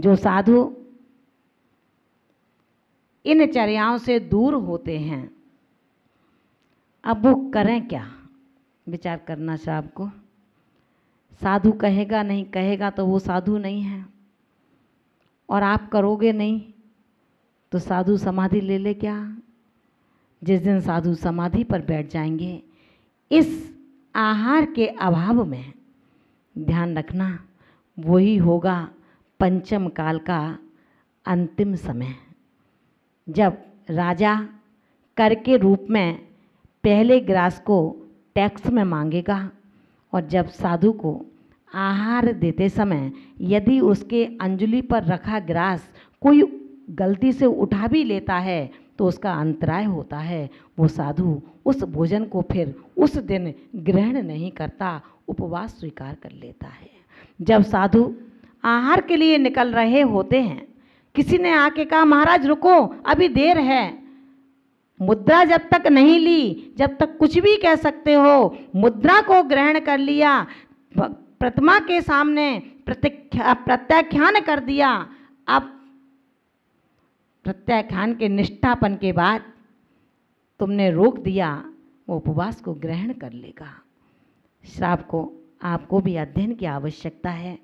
जो साधु इन चर्याओं से दूर होते हैं, अब वो करें क्या? विचार करना श्राप को। साधु कहेगा नहीं, कहेगा तो वो साधु नहीं है, और आप करोगे नहीं तो साधु समाधि ले ले क्या? जिस दिन साधु समाधि पर बैठ जाएंगे, इस आहार के अभाव में ध्यान रखना, वही होगा पंचम काल का अंतिम समय, जब राजा कर के रूप में पहले ग्रास को टैक्स में मांगेगा, और जब साधु को आहार देते समय यदि उसके अंजलि पर रखा ग्रास कोई गलती से उठा भी लेता है तो उसका अंतराय होता है। वो साधु उस भोजन को फिर उस दिन ग्रहण नहीं करता, उपवास स्वीकार कर लेता है। जब साधु आहार के लिए निकल रहे होते हैं, किसी ने आके कहा महाराज रुको, अभी देर है, मुद्रा जब तक नहीं ली, जब तक कुछ भी कह सकते हो, मुद्रा को ग्रहण कर लिया, प्रतिमा के सामने प्रत्याख्यान कर दिया, अब प्रत्याख्यान के निष्ठापन के बाद तुमने रोक दिया, वो उपवास को ग्रहण कर लेगा। श्राप को आपको भी अध्ययन की आवश्यकता है,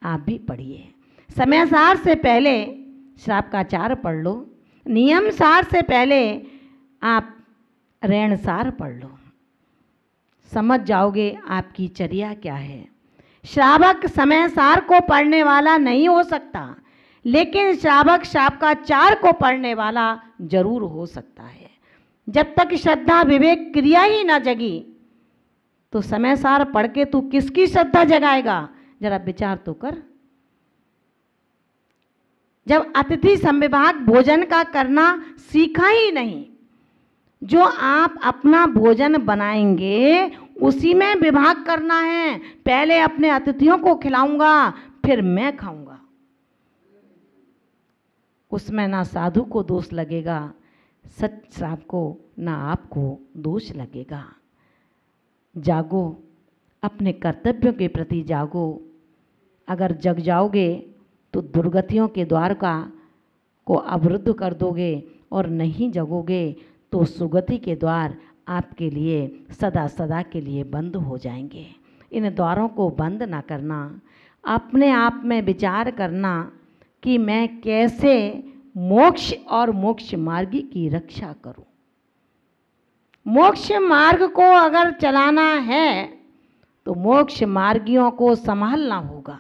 आप भी पढ़िए। समय सार से पहले श्राप का चार पढ़ लो, नियम सार से पहले आप ऋण सार पढ़ लो, समझ जाओगे आपकी चर्या क्या है। श्रावक समय सार को पढ़ने वाला नहीं हो सकता, लेकिन श्रावक श्राप का चार को पढ़ने वाला जरूर हो सकता है। जब तक श्रद्धा विवेक क्रिया ही ना जगी तो समय सार पढ़ के तू किसकी श्रद्धा जगाएगा? जरा विचार तो कर। जब अतिथि संविभाग भोजन का करना सीखा ही नहीं, जो आप अपना भोजन बनाएंगे उसी में विभाग करना है। पहले अपने अतिथियों को खिलाऊंगा फिर मैं खाऊंगा, उसमें ना साधु को दोष लगेगा, सच श्राप को ना आपको दोष लगेगा। जागो, अपने कर्तव्यों के प्रति जागो। अगर जग जाओगे तो दुर्गतियों के द्वार को अवरुद्ध कर दोगे, और नहीं जगोगे तो सुगति के द्वार आपके लिए सदा सदा के लिए बंद हो जाएंगे। इन द्वारों को बंद ना करना, अपने आप में विचार करना कि मैं कैसे मोक्ष और मोक्ष मार्गी की रक्षा करूं। मोक्ष मार्ग को अगर चलाना है तो मोक्ष मार्गियों को संभालना होगा,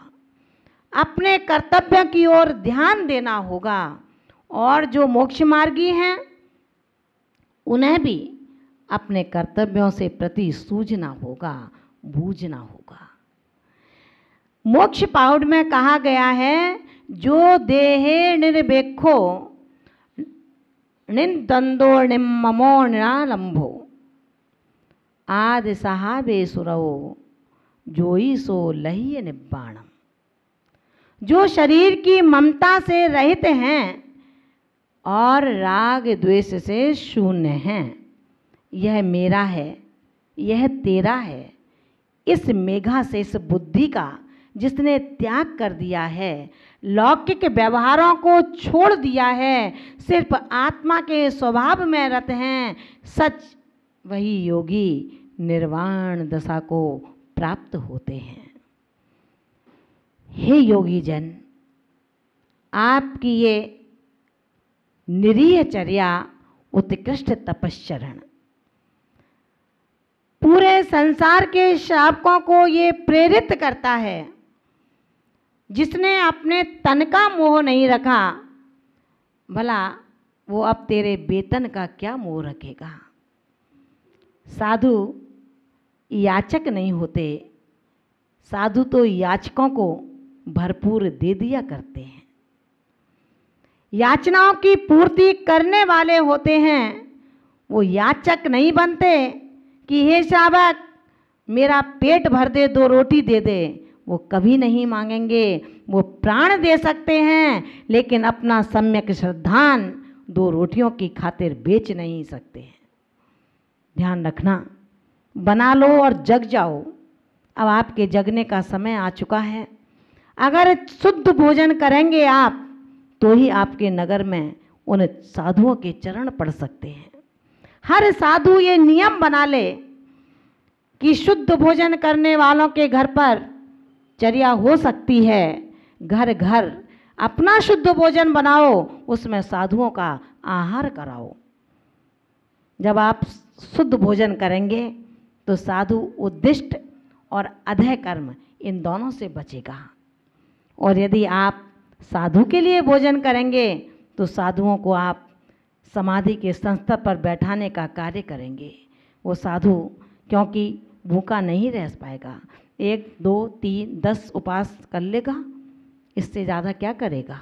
अपने कर्तव्य की ओर ध्यान देना होगा, और जो मोक्ष मार्गी हैं उन्हें भी अपने कर्तव्यों से प्रति सूझना होगा, बूझना होगा। मोक्ष पाउड में कहा गया है, जो देहे निर्वेक्षो निंदो निम्ममो निरालंभो आदि सहाबे सुरवो जोई सो लह्य निब्बाणम। जो शरीर की ममता से रहित हैं और राग द्वेष से शून्य हैं, यह मेरा है, यह तेरा है, इस मेघा से, इस बुद्धि का जिसने त्याग कर दिया है, लौकिक व्यवहारों को छोड़ दिया है, सिर्फ आत्मा के स्वभाव में रत हैं, सच वही योगी निर्वाण दशा को प्राप्त होते हैं। हे योगी जन, आपकी ये निरीह चर्या उत्कृष्ट तपश्चरण पूरे संसार के श्रावकों को ये प्रेरित करता है। जिसने अपने तन का मोह नहीं रखा, भला वो अब तेरे वेतन का क्या मोह रखेगा। साधु याचक नहीं होते, साधु तो याचकों को भरपूर दे दिया करते हैं। याचनाओं की पूर्ति करने वाले होते हैं, वो याचक नहीं बनते कि हे श्रावक मेरा पेट भर दे, 2 रोटी दे दे। वो कभी नहीं मांगेंगे, वो प्राण दे सकते हैं लेकिन अपना सम्यक श्रद्धान 2 रोटियों की खातिर बेच नहीं सकते हैं। ध्यान रखना, बना लो और जग जाओ। अब आपके जगने का समय आ चुका है। अगर शुद्ध भोजन करेंगे आप तो ही आपके नगर में उन साधुओं के चरण पड़ सकते हैं। हर साधु ये नियम बना ले कि शुद्ध भोजन करने वालों के घर पर चर्या हो सकती है। घर घर अपना शुद्ध भोजन बनाओ, उसमें साधुओं का आहार कराओ। जब आप शुद्ध भोजन करेंगे तो साधु उद्दिष्ट और अधय कर्म इन दोनों से बचेगा। और यदि आप साधु के लिए भोजन करेंगे तो साधुओं को आप समाधि के संस्तर पर बैठाने का कार्य करेंगे। वो साधु क्योंकि भूखा नहीं रह पाएगा, 1 2 3 10 उपवास कर लेगा, इससे ज़्यादा क्या करेगा।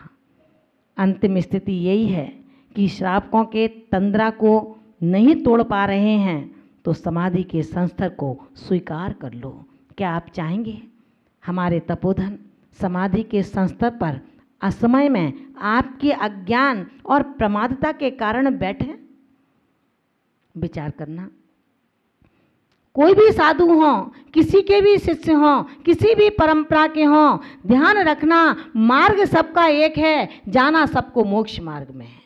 अंतिम स्थिति यही है कि श्रावकों के तंद्रा को नहीं तोड़ पा रहे हैं तो समाधि के संस्तर को स्वीकार कर लो। क्या आप चाहेंगे हमारे तपोधन समाधि के संस्तर पर असमय में आपके अज्ञान और प्रमादता के कारण बैठे? विचार करना। कोई भी साधु हों, किसी के भी शिष्य हों, किसी भी परंपरा के हों, ध्यान रखना मार्ग सबका एक है, जाना सबको मोक्ष मार्ग में है।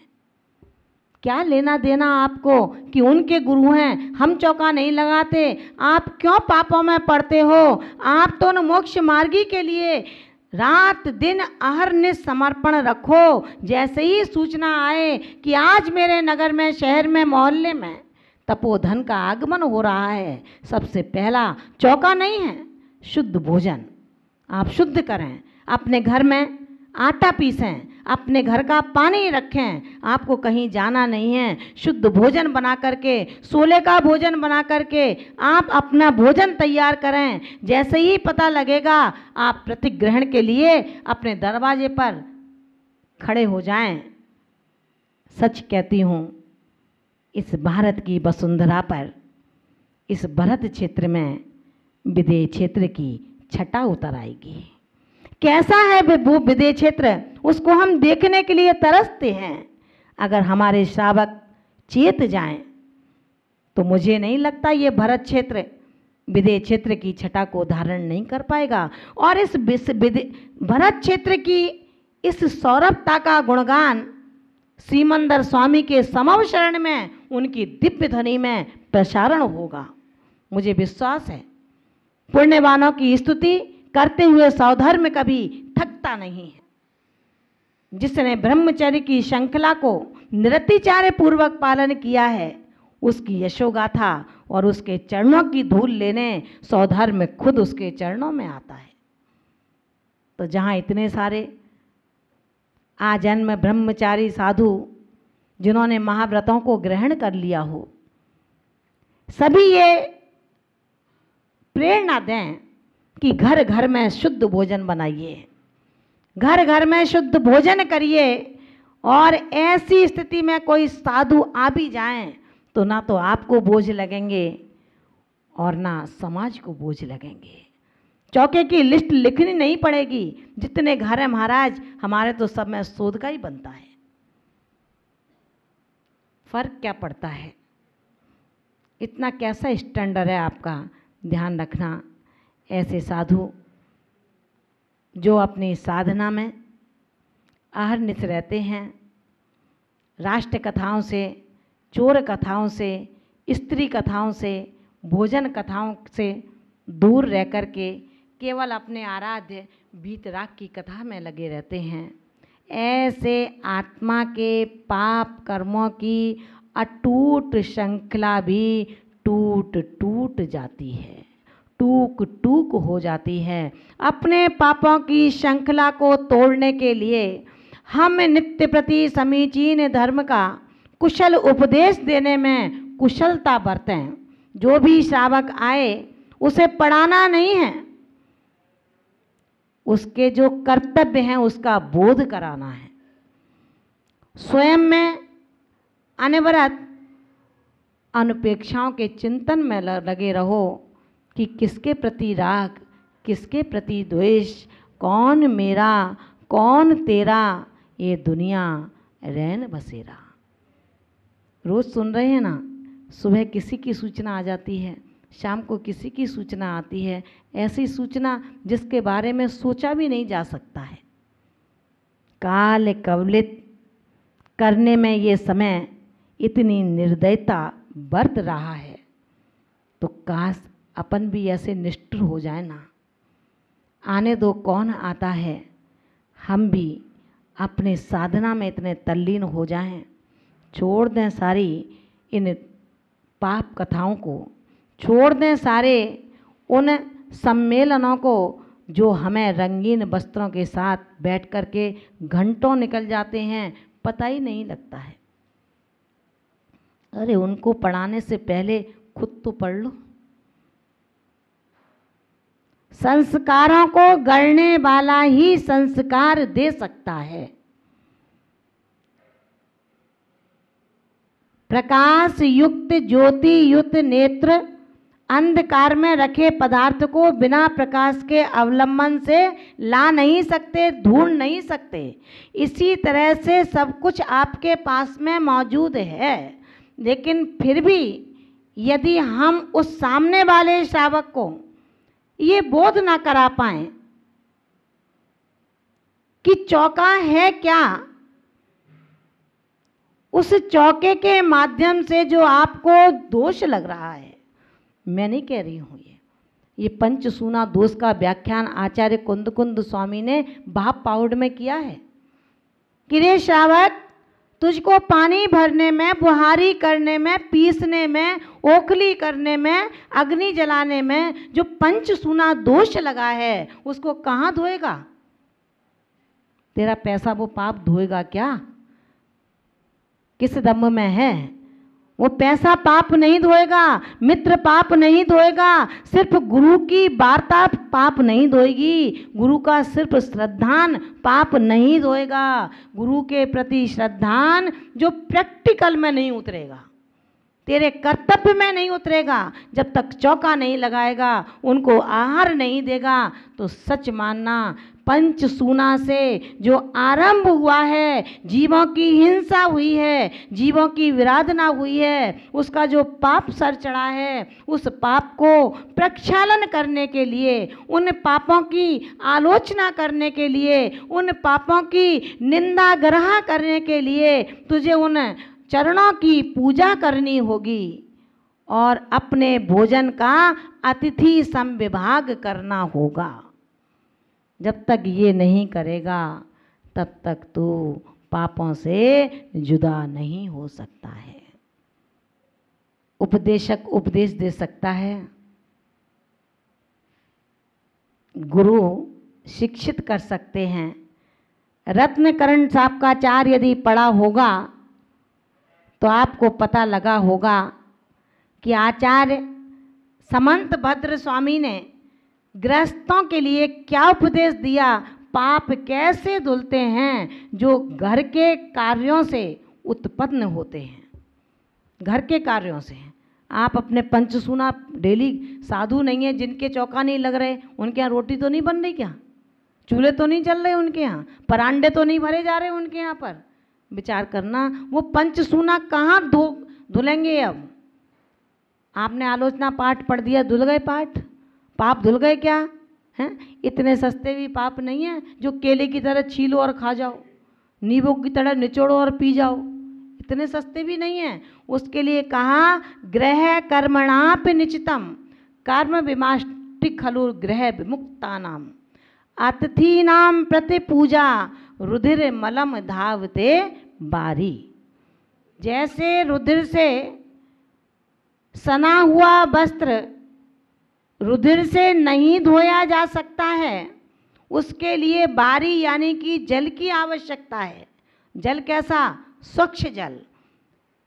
क्या लेना देना आपको कि उनके गुरु हैं, हम चौका नहीं लगाते, आप क्यों पापों में पड़ते हो। आप तो न मोक्ष मार्गी के लिए रात दिन अहरनिश समर्पण रखो। जैसे ही सूचना आए कि आज मेरे नगर में, शहर में, मोहल्ले में तपोधन का आगमन हो रहा है, सबसे पहला चौका नहीं है, शुद्ध भोजन आप शुद्ध करें। अपने घर में आटा पीसें, अपने घर का पानी रखें, आपको कहीं जाना नहीं है। शुद्ध भोजन बना करके, सोले का भोजन बना करके आप अपना भोजन तैयार करें। जैसे ही पता लगेगा आप प्रतिग्रहण के लिए अपने दरवाजे पर खड़े हो जाएं। सच कहती हूँ, इस भारत की वसुंधरा पर, इस भरत क्षेत्र में विदेह क्षेत्र की छटा उतर आएगी। कैसा है वो विदेह क्षेत्र, उसको हम देखने के लिए तरसते हैं। अगर हमारे श्रावक चेत जाएं तो मुझे नहीं लगता ये भरत क्षेत्र विदेह क्षेत्र की छटा को धारण नहीं कर पाएगा। और इस भरत क्षेत्र की इस सौरभता का गुणगान श्रीमंदर स्वामी के समव शरण में, उनकी दिव्य ध्वनि में प्रसारण होगा। मुझे विश्वास है पुण्यवानों की स्तुति करते हुए सौधर्म कभी थकता नहीं है। जिसने ब्रह्मचर्य की श्रृंखला को निरतिचार्य पूर्वक पालन किया है, उसकी यशोगाथा और उसके चरणों की धूल लेने सौधर्म खुद उसके चरणों में आता है। तो जहाँ इतने सारे आजन्म ब्रह्मचारी साधु जिन्होंने महाव्रतों को ग्रहण कर लिया हो, सभी ये प्रेरणा दें कि घर घर में शुद्ध भोजन बनाइए, घर घर में शुद्ध भोजन करिए। और ऐसी स्थिति में कोई साधु आ भी जाएं तो ना तो आपको बोझ लगेंगे और ना समाज को बोझ लगेंगे। चौके की लिस्ट लिखनी नहीं पड़ेगी। जितने घर हैं महाराज, हमारे तो सब में शोध का ही बनता है। फर्क क्या पड़ता है, इतना कैसा स्टैंडर्ड है आपका, ध्यान रखना। ऐसे साधु जो अपनी साधना में अहरनिश रहते हैं, राष्ट्र कथाओं से, चोर कथाओं से, स्त्री कथाओं से, भोजन कथाओं से दूर रह कर के केवल अपने आराध्य वीतराग की कथा में लगे रहते हैं, ऐसे आत्मा के पाप कर्मों की अटूट श्रृंखला भी टूट टूट जाती है, टूक टूक हो जाती है। अपने पापों की श्रृंखला को तोड़ने के लिए हम नित्य प्रति समीचीन धर्म का कुशल उपदेश देने में कुशलता बरतें। जो भी श्रावक आए उसे पढ़ाना नहीं है, उसके जो कर्तव्य हैं उसका बोध कराना है। स्वयं में अनवरत अनुपेक्षाओं के चिंतन में लगे रहो कि किसके प्रति राग, किसके प्रति द्वेष, कौन मेरा कौन तेरा, ये दुनिया रैन बसेरा। रोज़ सुन रहे हैं ना, सुबह किसी की सूचना आ जाती है, शाम को किसी की सूचना आती है, ऐसी सूचना जिसके बारे में सोचा भी नहीं जा सकता है। काल कवलित करने में ये समय इतनी निर्दयता बरत रहा है, तो काश अपन भी ऐसे निष्ठुर हो जाए ना। आने दो कौन आता है, हम भी अपने साधना में इतने तल्लीन हो जाएं, छोड़ दें सारी इन पाप कथाओं को, छोड़ दें सारे उन सम्मेलनों को जो हमें रंगीन वस्त्रों के साथ बैठ कर के घंटों निकल जाते हैं, पता ही नहीं लगता है। अरे उनको पढ़ाने से पहले खुद तो पढ़ लो। संस्कारों को गढ़ने वाला ही संस्कार दे सकता है। प्रकाश युक्त ज्योति युक्त नेत्र अंधकार में रखे पदार्थ को बिना प्रकाश के अवलंबन से ला नहीं सकते, ढूंढ नहीं सकते। इसी तरह से सब कुछ आपके पास में मौजूद है, लेकिन फिर भी यदि हम उस सामने वाले श्रावक को ये बोध ना करा पाए कि चौका है क्या, उस चौके के माध्यम से जो आपको दोष लग रहा है, मैं नहीं कह रही हूँ, ये पंचसूना दोष का व्याख्यान आचार्य कुंद स्वामी ने भाप पाउड में किया है कि रे श्रावक, तुझको पानी भरने में, बुहारी करने में, पीसने में, ओखली करने में, अग्नि जलाने में जो पंचसूना दोष लगा है, उसको कहाँ धोएगा? तेरा पैसा वो पाप धोएगा क्या? किस दम में है? वो पैसा पाप नहीं धोएगा, मित्र पाप नहीं धोएगा, सिर्फ गुरु की वार्ता पाप नहीं धोएगी, गुरु का सिर्फ श्रद्धान पाप नहीं धोएगा। गुरु के प्रति श्रद्धान जो प्रैक्टिकल में नहीं उतरेगा, तेरे कर्तव्य में नहीं उतरेगा, जब तक चौका नहीं लगाएगा, उनको आहार नहीं देगा, तो सच मानना पंचसूना से जो आरंभ हुआ है, जीवों की हिंसा हुई है, जीवों की विराधना हुई है, उसका जो पाप सर चढ़ा है, उस पाप को प्रक्षालन करने के लिए, उन पापों की आलोचना करने के लिए, उन पापों की निंदा ग्रह करने के लिए तुझे उन चरणों की पूजा करनी होगी और अपने भोजन का अतिथि समविभाग करना होगा। जब तक ये नहीं करेगा तब तक तू पापों से जुदा नहीं हो सकता है। उपदेशक उपदेश दे सकता है, गुरु शिक्षित कर सकते हैं। रत्नकरण साहब का चार यदि पढ़ा होगा तो आपको पता लगा होगा कि आचार्य समंत भद्र स्वामी ने गृहस्थों के लिए क्या उपदेश दिया, पाप कैसे धुलते हैं जो घर के कार्यों से उत्पन्न होते हैं। घर के कार्यों से आप अपने पंचसूना डेली साधु नहीं है जिनके चौका नहीं लग रहे, उनके यहाँ रोटी तो नहीं बन रही क्या, चूल्हे तो नहीं जल रहे उनके यहाँ, परांडे तो नहीं भरे जा रहे उनके यहाँ पर। विचार करना, वो पंचसूना कहाँ धुलेंगे। अब आपने आलोचना पाठ पढ़ दिया, धुल गए पाठ, पाप धुल गए क्या हैं? इतने सस्ते भी पाप नहीं है जो केले की तरह छीलो और खा जाओ, नींबू की तरह निचोड़ो और पी जाओ, इतने सस्ते भी नहीं है। उसके लिए कहा ग्रह कर्मणाप निचितम कर्म विमाष्टि खलु ग्रह विमुक्तानाम अतिथीनाम प्रति पूजा रुधिर मलम धावते बारी। जैसे रुधिर से सना हुआ वस्त्र रुधिर से नहीं धोया जा सकता है, उसके लिए बारी यानी कि जल की आवश्यकता है। जल कैसा? स्वच्छ जल,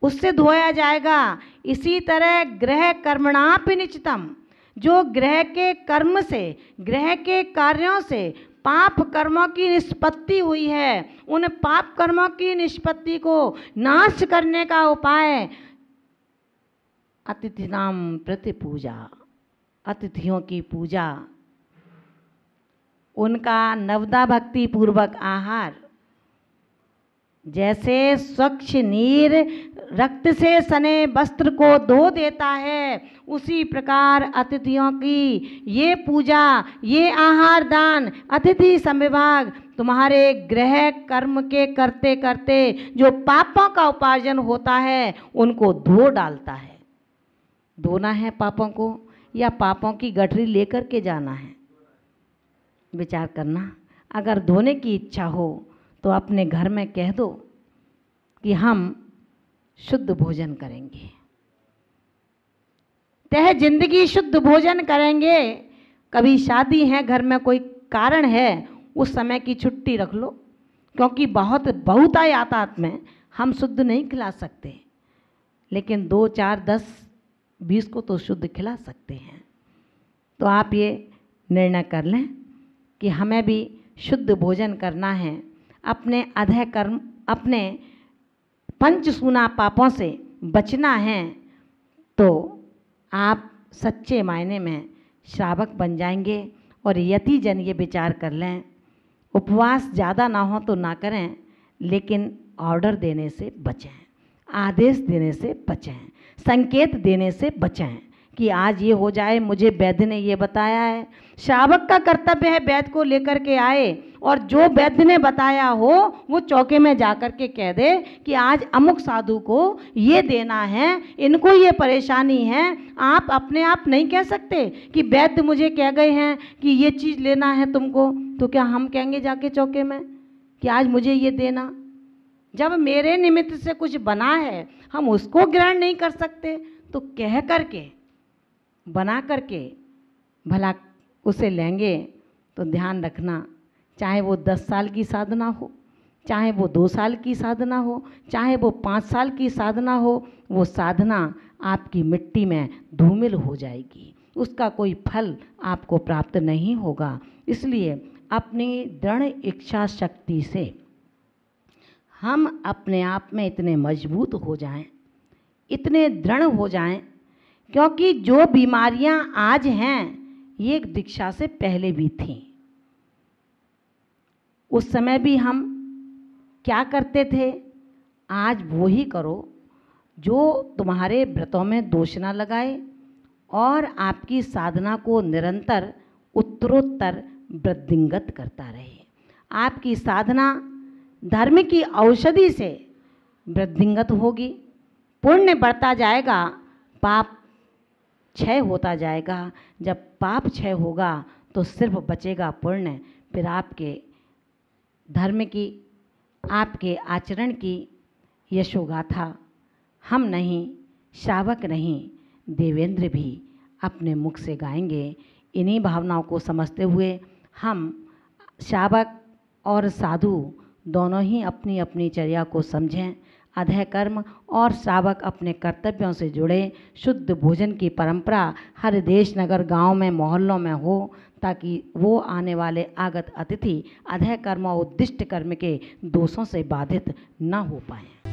उससे धोया जाएगा। इसी तरह ग्रह कर्मणापि निचितम, जो ग्रह के कर्म से, ग्रह के कार्यों से पाप कर्मों की निष्पत्ति हुई है, उन पाप कर्मों की निष्पत्ति को नाश करने का उपाय अतिथि नाम प्रति पूजा, अतिथियों की पूजा, उनका नवदा भक्ति पूर्वक आहार, जैसे स्वच्छ नीर रक्त से सने वस्त्र को धो देता है, उसी प्रकार अतिथियों की ये पूजा, ये आहार दान, अतिथि समविभाग तुम्हारे गृह कर्म के करते करते जो पापों का उपार्जन होता है उनको धो डालता है। धोना है पापों को या पापों की गठरी लेकर के जाना है, विचार करना। अगर धोने की इच्छा हो तो अपने घर में कह दो कि हम शुद्ध भोजन करेंगे, तह जिंदगी शुद्ध भोजन करेंगे। कभी शादी है, घर में कोई कारण है, उस समय की छुट्टी रख लो, क्योंकि बहुतायत में हम शुद्ध नहीं खिला सकते, लेकिन 2, 4, 10, 20 को तो शुद्ध खिला सकते हैं। तो आप ये निर्णय कर लें कि हमें भी शुद्ध भोजन करना है, अपने अधः कर्म, अपने पंचसूना पापों से बचना है। तो आप सच्चे मायने में श्रावक बन जाएंगे। और यति जन ये विचार कर लें, उपवास ज़्यादा ना हो तो ना करें, लेकिन ऑर्डर देने से बचें, आदेश देने से बचें, संकेत देने से बचें कि आज ये हो जाए, मुझे वैद्य ने ये बताया है। श्रावक का कर्तव्य है वैद्य को लेकर के आए, और जो वैद्य ने बताया हो वो चौके में जाकर के कह दे कि आज अमुक साधु को ये देना है, इनको ये परेशानी है। आप अपने आप नहीं कह सकते कि वैद्य मुझे कह गए हैं कि ये चीज़ लेना है तुमको, तो क्या हम कहेंगे जाके चौके में कि आज मुझे ये देना? जब मेरे निमित्त से कुछ बना है हम उसको ग्रहण नहीं कर सकते, तो कह करके बना करके भला उसे लेंगे। तो ध्यान रखना, चाहे वो 10 साल की साधना हो, चाहे वो 2 साल की साधना हो, चाहे वो 5 साल की साधना हो, वो साधना आपकी मिट्टी में धूमिल हो जाएगी, उसका कोई फल आपको प्राप्त नहीं होगा। इसलिए अपनी दृढ़ इच्छा शक्ति से हम अपने आप में इतने मजबूत हो जाएं, इतने दृढ़ हो जाएं, क्योंकि जो बीमारियां आज हैं ये एक दीक्षा से पहले भी थीं। उस समय भी हम क्या करते थे, आज वो ही करो जो तुम्हारे व्रतों में दोष ना लगाए और आपकी साधना को निरंतर उत्तरोत्तर वृद्धिंगत करता रहे। आपकी साधना धर्म की औषधि से वृद्धिंगत होगी, पुण्य बढ़ता जाएगा, पाप क्षय होता जाएगा। जब पाप क्षय होगा तो सिर्फ बचेगा पुण्य। फिर आपके धर्म की, आपके आचरण की यशोगाथा हम नहीं, श्रावक नहीं, देवेंद्र भी अपने मुख से गाएंगे। इन्हीं भावनाओं को समझते हुए हम श्रावक और साधु दोनों ही अपनी अपनी चर्या को समझें। अधः कर्म और श्रावक अपने कर्तव्यों से जुड़े। शुद्ध भोजन की परंपरा हर देश, नगर, गांव में, मोहल्लों में हो, ताकि वो आने वाले आगत अतिथि अधः कर्म और उद्दिष्ट कर्म के दोषों से बाधित न हो पाएं।